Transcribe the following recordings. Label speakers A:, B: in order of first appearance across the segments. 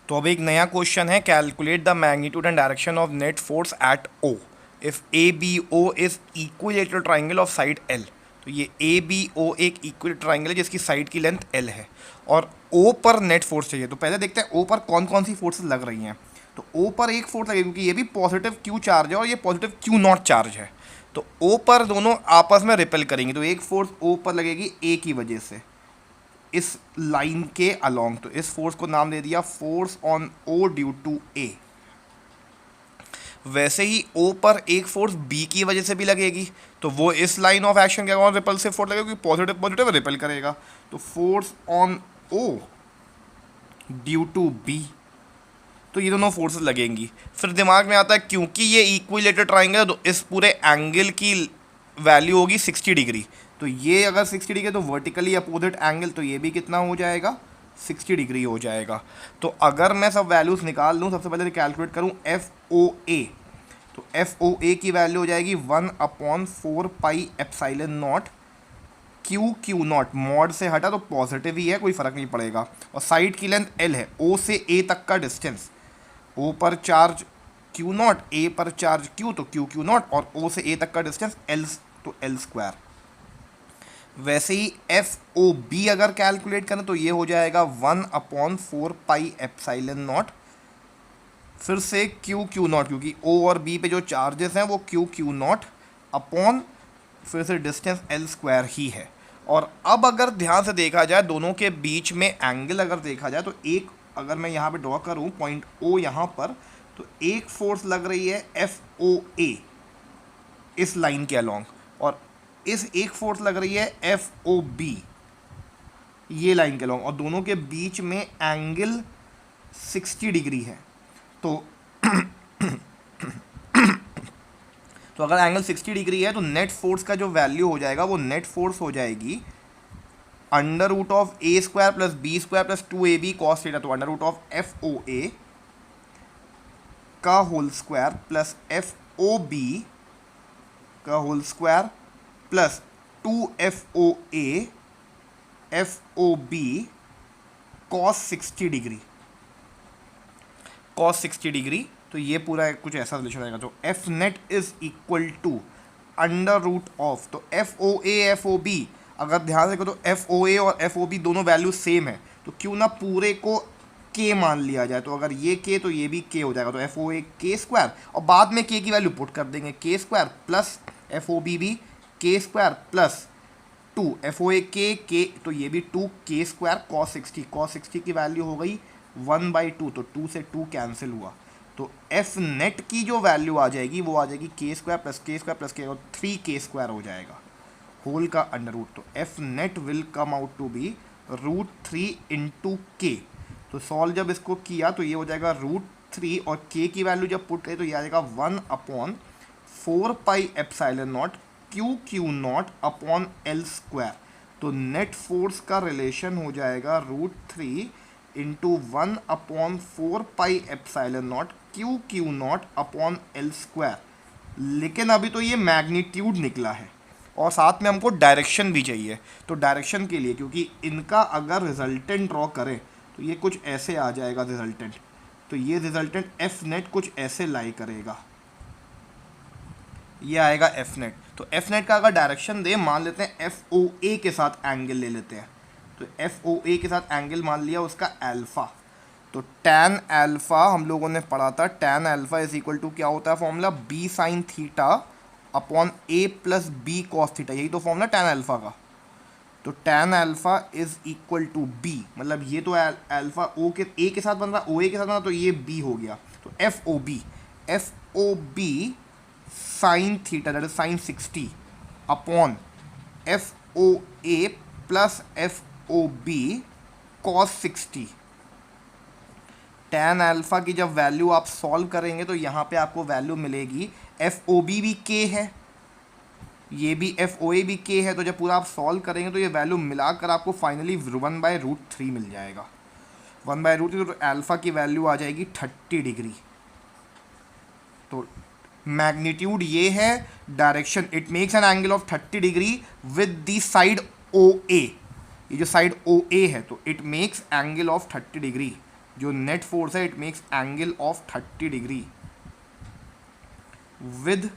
A: तो अब एक नया क्वेश्चन है, calculate the magnitude and direction of net force at O if A B O is equilateral triangle of side L. तो ये ए बी ओ एक इक्विलेटरल ट्राइंगल है जिसकी साइड की लेंथ एल है और ओ पर नेट फोर्स चाहिए। तो पहले देखते हैं ओ पर कौन कौन सी फोर्सेस लग रही हैं। तो ओ पर एक फोर्स लगेगी क्योंकि ये भी पॉजिटिव क्यू चार्ज है और ये पॉजिटिव क्यू नॉट चार्ज है। तो ओ पर दोनों आपस में रिपेल करेंगे, तो एक फोर्स ओ पर लगेगी ए की वजह से इस लाइन के अलोंग। तो इस फोर्स को नाम दे दिया force on O due to A. वैसे ही ओ पर एक फोर्स बी की वजह से भी लगेगी, तो वो इस लाइन ऑफ एक्शन के अलावा रिपल्सिव फोर्स लगेगा क्योंकि पॉजिटिव पॉजिटिव रिपेल करेगा। तो force on O due to B, तो ये दोनों फोर्सेस लगेंगी। फिर दिमाग में आता है क्योंकि ये इक्विलेटरल ट्राइंगल है तो इस पूरे एंगल की वैल्यू होगी 60 डिग्री। तो ये अगर 60 डिग्री है तो वर्टिकली अपोजिट एंगल, तो ये भी कितना हो जाएगा 60 डिग्री हो जाएगा। तो अगर मैं सब वैल्यूज़ निकाल लूँ, सबसे पहले कैलकुलेट करूँ एफ ओ ए, तो एफ ओ ए की वैल्यू हो जाएगी 1/4 pi epsilon naught q q not. Mod से हटा तो पॉजिटिव ही है, कोई फ़र्क नहीं पड़ेगा। और साइड की लेंथ एल है, ओ से ए तक का डिस्टेंस, ओ पर चार्ज क्यू नॉट, ए पर चार्ज क्यू, तो क्यू क्यू नॉट, और ओ से ए तक का डिस्टेंस एल, तो एल स्क्वायर। वैसे ही एफ ओ बी अगर कैलकुलेट करें तो ये हो जाएगा 1/4 पाई एप्सिलॉन नॉट, फिर से क्यू क्यू नॉट, क्योंकि ओ और बी पे जो चार्जेस हैं वो क्यू क्यू नॉट अपॉन फिर से डिस्टेंस एल स्क्वायर ही है। और अब अगर ध्यान से देखा जाए दोनों के बीच में एंगल अगर देखा जाए तो एक अगर मैं यहाँ पे ड्रॉ करूँ पॉइंट ओ यहाँ पर, तो एक फोर्स लग रही है एफ ओ ए इस लाइन के अलोंग, और इस एक फोर्स लग रही है एफ ओ बी ये लाइन के अलोंग, और दोनों के बीच में एंगल 60 डिग्री है। तो तो अगर एंगल 60 डिग्री है तो नेट फोर्स का जो वैल्यू हो जाएगा वो नेट फोर्स हो जाएगी under root of A square plus B square plus 2ab cos theta. तो under root of F O A का whole square plus F O B का whole square plus 2FOA FOB cos 60 degree, cos 60 degree. तो ये पूरा कुछ ऐसा relation आएगा। तो F net is equal to under root of, तो FOA FOB अगर ध्यान से तो FOA और FOB दोनों वैल्यू सेम है, तो क्यों ना पूरे को K मान लिया जाए। तो अगर ये K तो ये भी K हो जाएगा, तो FOA K स्क्वायर, और बाद में K की वैल्यू पुट कर देंगे K स्क्वायर प्लस FOB भी K square plus 2 FOA K, तो ये भी 2K स्क्वायर कॉस 60 की वैल्यू हो गई 1/2, तो 2 से 2 कैंसिल हुआ। तो एफ नेट की जो वैल्यू आ जाएगी वो आ जाएगी K square plus K square plus K, और 3K स्क्वायर हो जाएगा होल का अंडर रूट। तो F net will come out to be √3 into K। तो सॉल्व जब इसको किया तो ये हो जाएगा √3, और K की वैल्यू जब पुट करें तो ये आ जाएगा 1/4 pi epsilon naught q q naught upon L square. तो नेट फोर्स का रिलेशन हो जाएगा √3 into 1/4 pi epsilon naught q q naught upon L square. लेकिन अभी तो ये मैग्नीट्यूड निकला है और साथ में हमको डायरेक्शन भी चाहिए। तो डायरेक्शन के लिए क्योंकि इनका अगर रिजल्टेंट ड्रॉ करें तो ये कुछ ऐसे आ जाएगा रिजल्टेंट। तो ये रिजल्टेंट एफ नेट कुछ ऐसे लाई करेगा, ये आएगा एफ नेट। तो एफ नेट का अगर डायरेक्शन दे, मान लेते हैं एफ ओ ए के साथ एंगल ले लेते हैं। तो एफ ओ ए के साथ एंगल मान लिया उसका अल्फ़ा। तो टैन अल्फ़ा हम लोगों ने पढ़ा था, tan alpha is equal to क्या होता है formula, B sine theta upon A plus B cos theta, यही तो फॉर्मूला टैन अल्फ़ा का। तो tan alpha is equal to B, मतलब ये तो अल्फ़ा ओ के ए के साथ बन रहा, ओ ए के साथ बन रहा, तो ये बी हो गया। तो F O B sine theta that is sine 60 upon F O A plus F O B cos 60। Tan alpha की जब वैल्यू आप सॉल्व करेंगे तो यहाँ पे आपको वैल्यू मिलेगी, एफ ओ बी भी K है, ये भी एफ ओ ए भी K है। तो जब पूरा आप सॉल्व करेंगे तो ये वैल्यू मिलाकर आपको फाइनली 1/√3 मिल जाएगा। 1/√3, तो अल्फ़ा की वैल्यू आ जाएगी 30 डिग्री। तो मैग्नीट्यूड ये है, direction it makes an angle of 30 degree with the side O A, ये जो साइड ओ ए है तो it makes angle of 30 degree जो नेट फोर्स है it makes angle of 30 degree with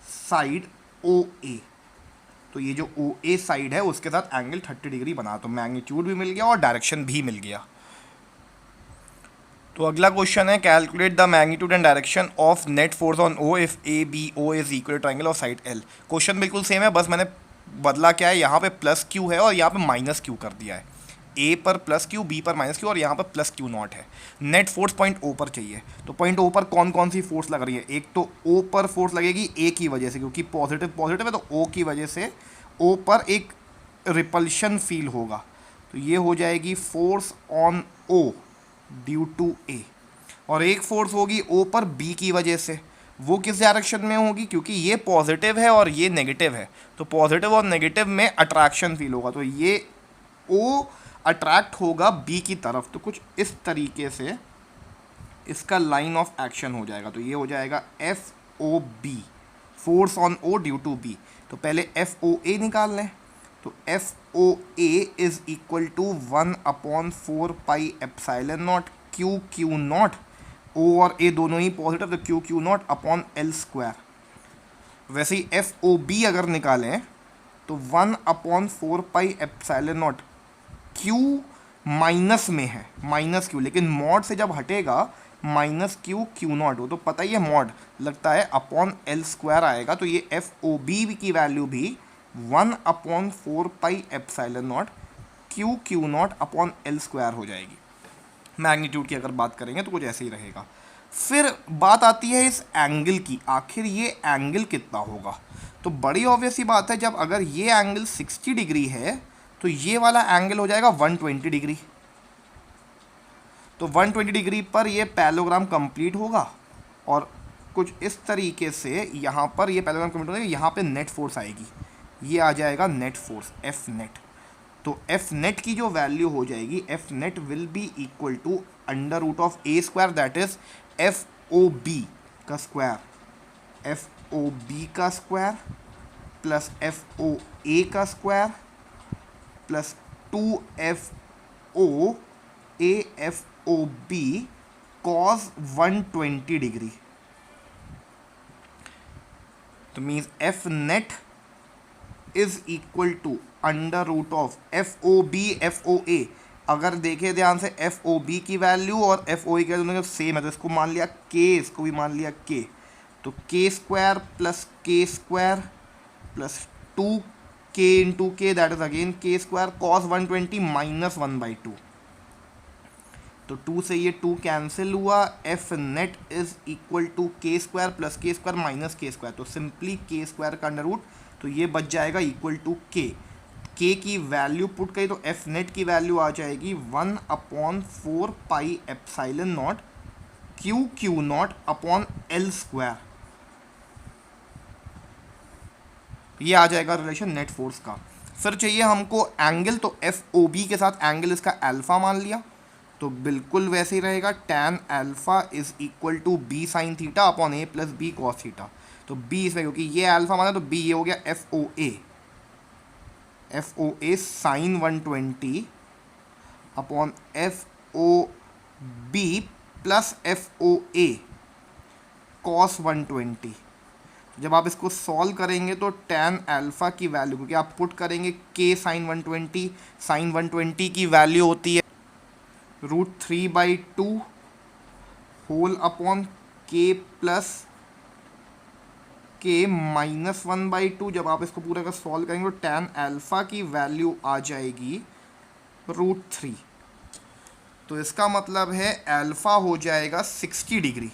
A: side O A. तो ये जो ओ ए side है उसके साथ एंगल 30 डिग्री बना, तो मैग्नीट्यूड भी मिल गया और डायरेक्शन भी मिल गया। तो अगला क्वेश्चन है calculate the magnitude and direction of net force on O if A B O is equal triangle of side L. Question बिल्कुल सेम है, बस मैंने बदला क्या है, यहाँ पे प्लस क्यू है और यहाँ पे माइनस क्यू कर दिया है। ए पर प्लस क्यू, बी पर माइनस क्यू और यहाँ पर प्लस क्यू नॉट है। नेट फोर्स पॉइंट ओ पर चाहिए, तो पॉइंट ओ पर कौन कौन सी फोर्स लग रही है। एक तो ओ पर फोर्स लगेगी ए की वजह से, क्योंकि पॉजिटिव पॉजिटिव है, तो ओ की वजह से ओ पर एक रिपल्शन फील होगा, तो ये हो जाएगी force on O due to A. और एक फोर्स होगी ओ पर बी की वजह से, वो किस डायरेक्शन में होगी, क्योंकि ये पॉजिटिव है और ये नेगेटिव है, तो पॉजिटिव और नेगेटिव में अट्रैक्शन फील होगा, तो ये ओ अट्रैक्ट होगा बी की तरफ। तो कुछ इस तरीके से इसका लाइन ऑफ एक्शन हो जाएगा, तो ये हो जाएगा F O B, force on O due to B. तो पहले एफ ओ ए निकाल लें, तो F O A is equal to 1/4 pi epsilon naught q q naught, O और ए दोनों ही पॉजिटिव, तो q q naught upon L square. वैसे ही एफ ओ बी अगर निकालें तो 1/4 pi epsilon naught, q minus में है, माइनस क्यू, लेकिन मॉड से जब हटेगा माइनस क्यू क्यू नॉट, वो तो पता ही है मॉड लगता है, अपॉन एल स्क्वायर आएगा। तो ये एफ ओ बी की वैल्यू भी 1/4 pi epsilon naught q q naught upon L square हो जाएगी। मैग्नीट्यूड की अगर बात करेंगे तो कुछ ऐसे ही रहेगा। फिर बात आती है इस एंगल की, आखिर ये एंगल कितना होगा। तो बड़ी ऑब्वियस सी बात है, जब अगर ये एंगल 60 डिग्री है तो ये वाला एंगल हो जाएगा 120 डिग्री। तो 120 डिग्री पर ये पैरेललोग्राम कंप्लीट होगा और कुछ इस तरीके से यहाँ पर ये पैरेललोग्राम कंप्लीट होगा, यहाँ पे नेट फोर्स आएगी, ये आ जाएगा नेट फोर्स एफ नेट। तो एफ नेट की जो वैल्यू हो जाएगी, F net will be equal to under root of A square, that is F O B का स्क्वायर, एफ ओ बी का square plus F O A का square plus 2 FO A FO B cos 120 degree. तो means F net is equal to under root of F O B F O ए। अगर देखें ध्यान से, F O B की value और F O ए की value same है, तो इसको मान लिया के, इसको भी मान लिया के, तो K square plus K square plus 2k into K, that is again K square cos 120 minus 1/2। तो 2 से ये 2 कैंसिल हुआ, F net is equal to K square plus K square minus K square, तो simply K square का under root, तो ये बच जाएगा इक्वल टू के की वैल्यू पुट करी तो एफ नेट की वैल्यू आ जाएगी 1/4 pi epsilon naught q q naught upon L square. ये आ जाएगा रिलेशन नेट फोर्स का। फिर चाहिए हमको एंगल, तो एफ ओ बी के साथ एंगल इसका अल्फा मान लिया, तो बिल्कुल वैसे ही रहेगा, tan alpha is equal to B sine theta upon A plus B cos theta. तो बी इसमें, क्योंकि ये अल्फा माना तो बी ये हो गया F O A sine 120 upon F O B plus F O A cos 120। जब आप इसको सॉल्व करेंगे तो tan अल्फा की वैल्यू, क्योंकि आप पुट करेंगे k साइन 120, साइन 120 की वैल्यू होती है √3/2 whole upon k plus k minus 1/2। जब आप इसको पूरा का सॉल्व करेंगे तो tan अल्फा की वैल्यू आ जाएगी √3। तो इसका मतलब है अल्फा हो जाएगा 60 डिग्री,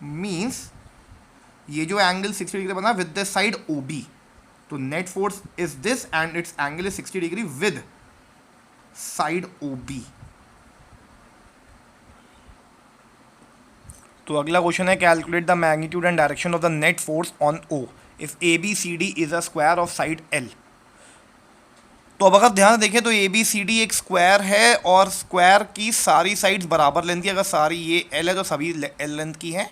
A: मीन्स ये जो एंगल 60 डिग्री बना with the side O B, तो net force is this and its angle is 60 degree with side O B. तो अगला क्वेश्चन है calculate the magnitude and direction of the net force on O if A B C D is a square of side L. तो अब अगर ध्यान देखें तो A B C D एक स्क्वायर है और स्क्वायर की सारी साइड्स बराबर लेंथ की, अगर सारी ये एल है तो सभी एल लेंथ की है,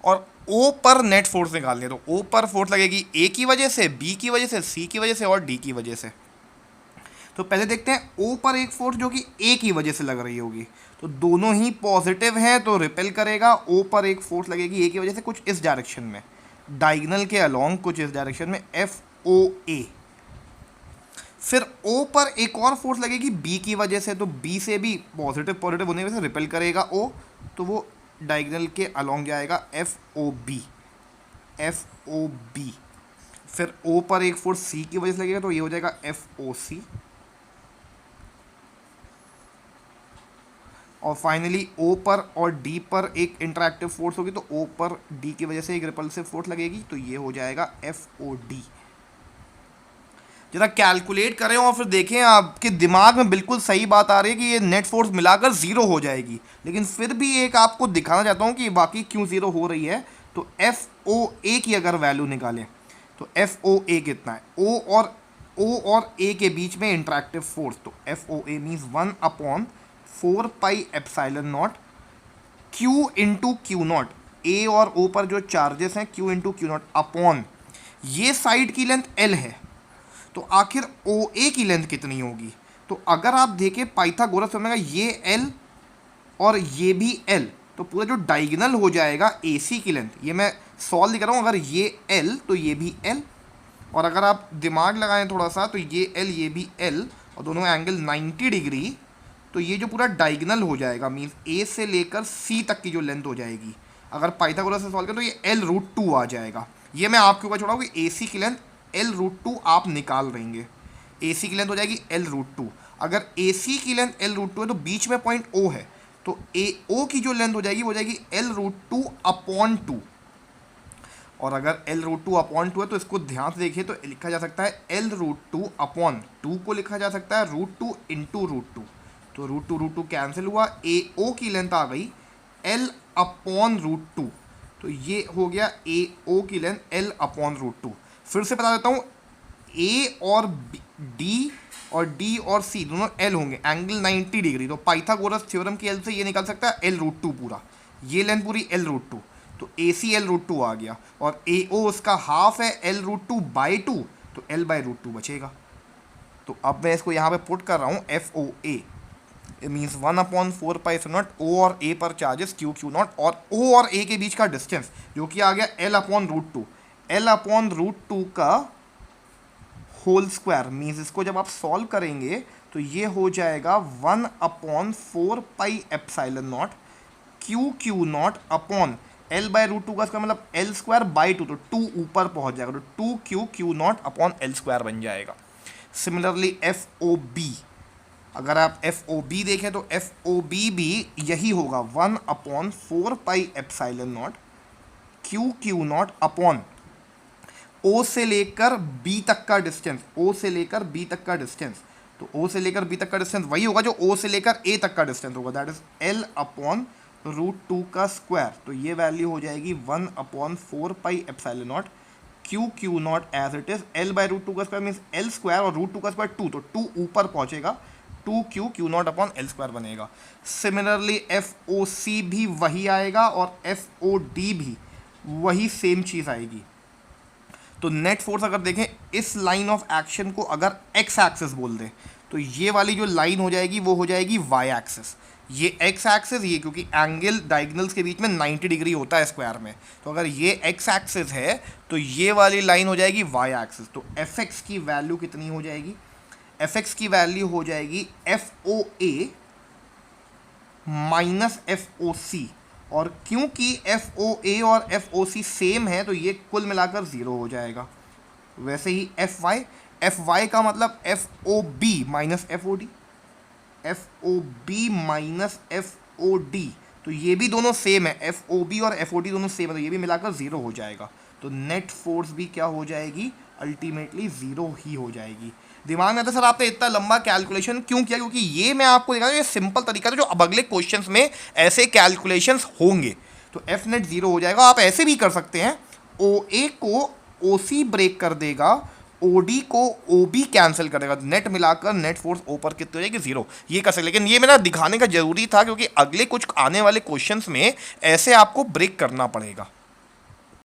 A: और ओ पर नेट फोर्स निकालनी है, तो ओ पर फोर्स लगेगी ए की वजह से, बी की वजह से, सी की वजह से और डी की वजह से। तो पहले देखते हैं ओ पर एक फोर्स जो कि ए की वजह से लग रही होगी, तो दोनों ही पॉजिटिव हैं तो रिपेल करेगा। ओ पर एक फोर्स लगेगी ए की वजह से कुछ इस डायरेक्शन में, डायगोनल के अलोंग कुछ इस डायरेक्शन में, एफ ओ ए। फिर ओ पर एक और फोर्स लगेगी बी की वजह से, तो बी से भी पॉजिटिव पॉजिटिव होने की वजह से रिपेल करेगा ओ, तो वो डायगोनल के अलोंग जाएगा, F O B, F O B. फिर ओ पर एक फोर्स सी की वजह से लगेगा तो ये हो जाएगा एफ ओ सी। और फाइनली ओ पर और डी पर एक इंटरैक्टिव फोर्स होगी, तो ओ पर डी की वजह से एक रिपल्सिव फोर्स लगेगी, तो ये हो जाएगा एफ ओ डी। जरा कैलकुलेट करें और फिर देखें आपके दिमाग में बिल्कुल सही बात आ रही है कि ये नेट फोर्स मिलाकर ज़ीरो हो जाएगी, लेकिन फिर भी एक आपको दिखाना चाहता हूँ कि बाकी क्यों ज़ीरो हो रही है। तो एफ ओ ए की अगर वैल्यू निकालें तो एफ ओ ए कितना है, ओ और ए के बीच में इंटरैक्टिव फोर्स, तो F O A means 1/4 pi epsilon naught q into q naught. A और ओ पर जो चार्जेस हैं q into q naught upon ये साइड की लेंथ एल है, तो आखिर ओ ए की लेंथ कितनी होगी। तो अगर आप देखें पाइथागोरस थ्योरम में ये एल और ये भी एल, तो पूरा जो डायगोनल हो जाएगा ए सी की लेंथ, ये मैं सॉल्व नहीं कर रहा हूँ, अगर ये एल तो ये भी एल, और अगर आप दिमाग लगाएं थोड़ा सा तो ये एल ये भी एल और दोनों एंगल 90 डिग्री, तो ये जो पूरा डायगोनल हो जाएगा मीन्स ए से लेकर सी तक की जो लेंथ हो जाएगी, अगर पाइथागोरस से सॉल्व करें तो ये L√2 आ जाएगा। ये मैं आपके ऊपर छोड़ा हूँ कि ए सी की लेंथ L√2 आप निकाल देंगे, ए सी की लेंथ हो जाएगी L√2। अगर ए सी की लेंथ L√2 है तो बीच में पॉइंट O है, तो ए ओ की जो लेंथ हो जाएगी L√2/2, और अगर L√2/2 है तो इसको ध्यान से देखिए तो लिखा जा सकता है L√2/2 को लिखा जा सकता है √2 × √2, तो √2 कैंसिल हुआ, ए ओ की लेंथ आ गई L/√2, तो ये हो गया ए ओ की लेंथ L/√2। फिर से बता देता हूँ, ए और डी और सी दोनों एल होंगे, एंगल 90 डिग्री, तो पाइथागोरस थ्योरम की हेल्प से ये निकल सकता है L√2 पूरा, ये लेंथ पूरी L√2, तो ए सी L√2 आ गया, और ए ओ उसका हाफ है L√2/2, तो L/√2 बचेगा। तो अब मैं इसको यहाँ पे पुट कर रहा हूँ F O A means 1/4 pi epsilon naught, O और ए पर चार्जेस क्यू नॉट, और ओ और ए के बीच का डिस्टेंस जो कि आ गया L/√2, L/√2 का होल स्क्वायर मीन्स इसको जब आप सॉल्व करेंगे तो ये हो जाएगा 1/4 pi epsilon naught Q naught upon L/√2 का स्क्वायर मतलब L²/2, तो 2 ऊपर पहुंच जाएगा, तो 2 क्यू नॉट अपॉन L² बन जाएगा। सिमिलरली एफ ओ बी, अगर आप एफ ओ बी देखें तो एफ ओ बी भी यही होगा 1/4 pi epsilon naught Q naught upon O से लेकर बी तक का डिस्टेंस, ओ से लेकर बी तक का डिस्टेंस, तो ओ से लेकर बी तक का डिस्टेंस वही होगा जो ओ से लेकर ए तक का डिस्टेंस होगा, दैट इज L/√2 का स्क्वायर, तो ये वैल्यू हो जाएगी 1/4 pi epsilon naught Q naught as it is, L/√2 का स्क्वायर मीन्स L² और √2 का स्क्वायर 2, तो 2 ऊपर पहुंचेगा, 2 नॉट अपॉन L² बनेगा। सिमिलरली एफ ओ सी भी वही आएगा और एफ ओ डी भी वही सेम चीज़ आएगी। तो नेट फोर्स अगर देखें इस लाइन ऑफ एक्शन को अगर एक्स एक्सिस बोल दें तो ये वाली जो लाइन हो जाएगी वो हो जाएगी वाई एक्सिस, ये एक्स एक्सिस, ये क्योंकि एंगल डायगोनल्स के बीच में 90 डिग्री होता है स्क्वायर में, तो अगर ये एक्स एक्सिस है तो ये वाली लाइन हो जाएगी वाई एक्सिस। तो एफ एक्स की वैल्यू कितनी हो जाएगी, एफ एक्स की वैल्यू हो जाएगी एफ ओ ए माइनस एफ ओ सी, और क्योंकि एफ ओ ए और एफ ओ सी सेम है तो ये कुल मिलाकर 0 हो जाएगा। वैसे ही एफ वाई का मतलब F O B minus F O D, F O B minus F O D, तो ये भी दोनों सेम है, एफ ओ बी और एफ ओ डी दोनों सेम है, तो ये भी मिलाकर 0 हो जाएगा। तो नेट फोर्स भी क्या हो जाएगी, अल्टीमेटली 0 ही हो जाएगी। दिमाग में आता सर आपने इतना लंबा कैलकुलेशन क्यों किया, क्योंकि ये मैं आपको दिखा रहा हूँ ये सिंपल तरीका था, जो अब अगले क्वेश्चंस में ऐसे कैलकुलेशंस होंगे, तो एफ नेट 0 हो जाएगा। आप ऐसे भी कर सकते हैं, ओ ए को ओ सी ब्रेक कर देगा, ओ डी को ओ बी कैंसिल करेगा, नेट मिलाकर नेट फोर्स ओ पर कितनी हो जाएगी 0, ये कर सकते। लेकिन ये मेरा दिखाने का जरूरी था क्योंकि अगले कुछ आने वाले क्वेश्चंस में ऐसे आपको ब्रेक करना पड़ेगा।